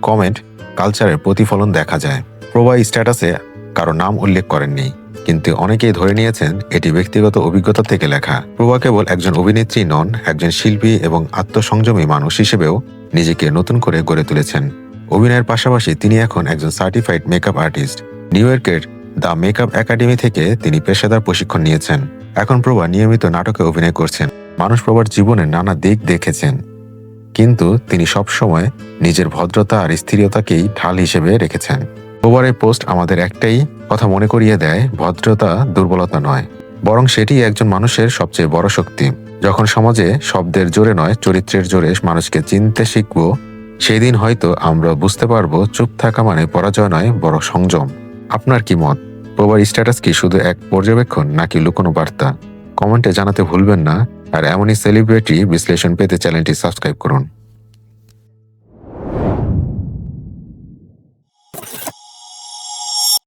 Comment কালচারের প্রতিফলন দেখা যায়। প্রভা স্ট্যাটাসে কারো নাম উল্লেখ করেননি, কিন্তু অনেকেই ধরে নিয়েছেন এটি ব্যক্তিগত অভিজ্ঞতা থেকে লেখা। প্রভা কেবল একজন অভিনেত্রী নন, একজন শিল্পী এবং আত্মসংযমী মানুষ হিসেবেও নিজেকে নতুন করে গড়ে তুলেছেন। অভিনয়ের পাশাপাশি তিনি এখন একজন সার্টিফাইড মেকআপ আর্টিস্ট। নিউ ইয়র্কের দ্য মেকআপ একাডেমি থেকে তিনি পেশাদার প্রশিক্ষণ নিয়েছেন। এখন প্রভা নিয়মিত নাটকে অভিনয় করছেন। মানুষ প্রভার জীবনের নানা দিক দেখেছেন, কিন্তু তিনি সবসময় নিজের ভদ্রতা আর স্থিরতাকেই ঢাল হিসেবে রেখেছেন। প্রভার এই পোস্ট আমাদের একটাই কথা মনে করিয়ে দেয়, ভদ্রতা দুর্বলতা নয়, বরং সেটি একজন মানুষের সবচেয়ে বড় শক্তি। যখন সমাজে শব্দের জোরে নয়, চরিত্রের জোরে মানুষকে চিনতে শিখব, সেই দিন হয়তো আমরা বুঝতে পারবো চুপ থাকা মানে পরাজয় নয়, বড় সংযম। আপনার কি মত? প্রভার স্ট্যাটাস কি শুধু এক পর্যবেক্ষণ নাকি লুকোনো বার্তা? কমেন্টে জানাতে ভুলবেন না। আর এমনই সেলিব্রিটি বিশ্লেষণ পেতে চ্যানেলটি সাবস্ক্রাইব করুন।